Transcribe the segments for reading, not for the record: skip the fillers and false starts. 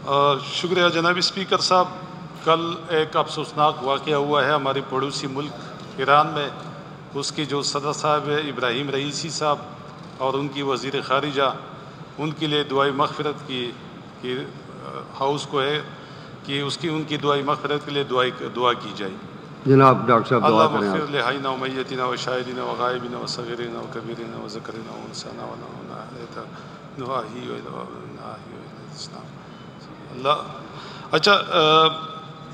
شکریہ جناب اسپیکر صاحب. کل ایک افسوسناک واقعہ ہوا ہے ہمارے پڑوسی ملک ایران میں. اس کی جو صدر صاحب ہے ابراہیم رئیسی صاحب اور ان کی وزیر خارجہ، ان کے لیے دعائیں مغفرت کی ہاؤس کو ہے کہ ان کی دعائیں مغفرت کے لیے دعا کی جائے. جناب ڈاکٹر صاحب دعا کریں. اللہ مغفر لحینا و میتنا و شاہدین و غائبین و صغیرین و کبیرین و ذکرین و انسانا و نواہی و اللہ. اچھا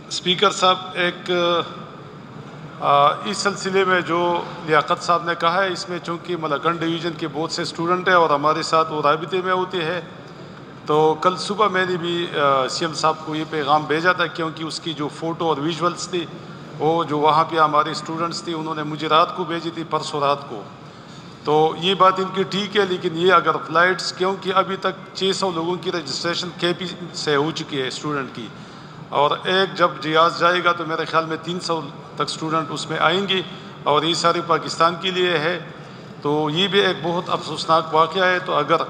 اسپیکر صاحب، ایک اس سلسلے میں جو لیاقت صاحب نے کہا ہے، اس میں چونکہ ملاکنڈ ڈویژن کے بہت سے اسٹوڈنٹ ہیں اور ہمارے ساتھ وہ رابطے میں ہوتے ہیں، تو کل صبح میں نے بھی سی ایم صاحب کو یہ پیغام بھیجا تھا، کیونکہ اس کی جو فوٹو اور ویژولز تھی وہ جو وہاں پہ ہمارے اسٹوڈنٹس تھے انہوں نے مجھے رات کو بھیجی تھی، پرسوں رات کو. تو یہ بات ان کی ٹھیک ہے، لیکن یہ اگر فلائٹس، کیونکہ ابھی تک 600 لوگوں کی رجسٹریشن کے پی سے ہو چکی ہے اسٹوڈنٹ کی، اور ایک جب جہاز جائے گا تو میرے خیال میں 300 تک اسٹوڈنٹ اس میں آئیں گی، اور یہ سارے پاکستان کے لیے ہے. تو یہ بھی ایک بہت افسوسناک واقعہ ہے. تو اگر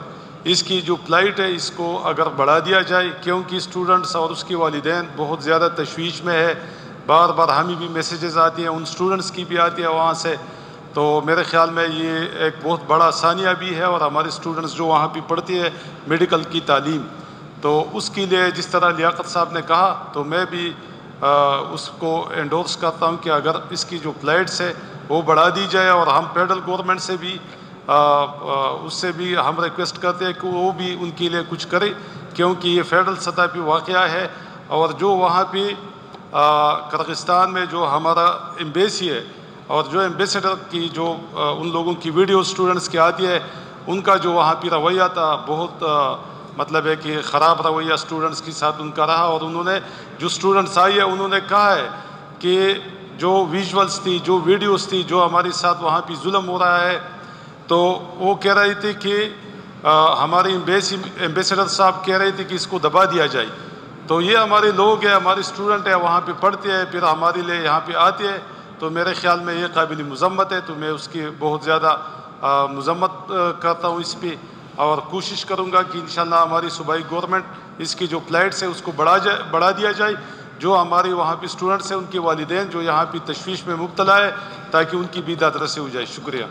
اس کی جو فلائٹ ہے اس کو اگر بڑھا دیا جائے، کیونکہ اسٹوڈنٹس اور اس کے والدین بہت زیادہ تشویش میں ہے. بار بار ہمیں بھی میسیجز آتی ہیں، ان اسٹوڈنٹس کی بھی آتی ہے وہاں سے. تو میرے خیال میں یہ ایک بہت بڑا ثانیہ بھی ہے، اور ہمارے اسٹوڈنٹس جو وہاں پہ پڑھتے ہیں میڈیکل کی تعلیم، تو اس کے لیے جس طرح لیاقت صاحب نے کہا، تو میں بھی اس کو انڈورس کرتا ہوں کہ اگر اس کی جو فلائٹس ہے وہ بڑھا دی جائے. اور ہم فیڈرل گورنمنٹ سے بھی اس سے بھی ہم ریکویسٹ کرتے ہیں کہ وہ بھی ان کے لیے کچھ کرے، کیونکہ یہ فیڈرل سطح پہ واقعہ ہے. اور جو وہاں پہ قزاقستان میں جو ہمارا ایمبیسی ہے، اور جو ایمبیسیڈر کی جو ان لوگوں کی ویڈیو اسٹوڈنٹس کی آتی ہے، ان کا جو وہاں پہ رویہ تھا بہت مطلب ہے کہ خراب رویہ اسٹوڈنٹس کے ساتھ ان کا رہا. اور انہوں نے جو اسٹوڈنٹس آئی ہے انہوں نے کہا ہے کہ جو ویژولز تھی، جو ویڈیوز تھی، جو ہمارے ساتھ وہاں پہ ظلم ہو رہا ہے، تو وہ کہہ رہے تھے کہ ہمارے ایمبیسیڈر صاحب کہہ رہے تھے کہ اس کو دبا دیا جائے. تو یہ ہمارے لوگ ہیں، ہمارے اسٹوڈنٹ ہیں، وہاں پہ پڑھتے ہیں، پھر ہمارے لیے یہاں پہ آتے ہیں. تو میرے خیال میں یہ قابل مذمت ہے. تو میں اس کی بہت زیادہ مذمت کرتا ہوں اس پہ، اور کوشش کروں گا کہ انشاءاللہ ہماری صوبائی گورنمنٹ اس کی جو فلائٹس ہے اس کو بڑھا دیا جائے. جو ہمارے وہاں پہ اسٹوڈنٹس ہیں ان کے والدین جو یہاں پہ تشویش میں مبتلا ہے، تاکہ ان کی بھی داد رسی ہو جائے. شکریہ.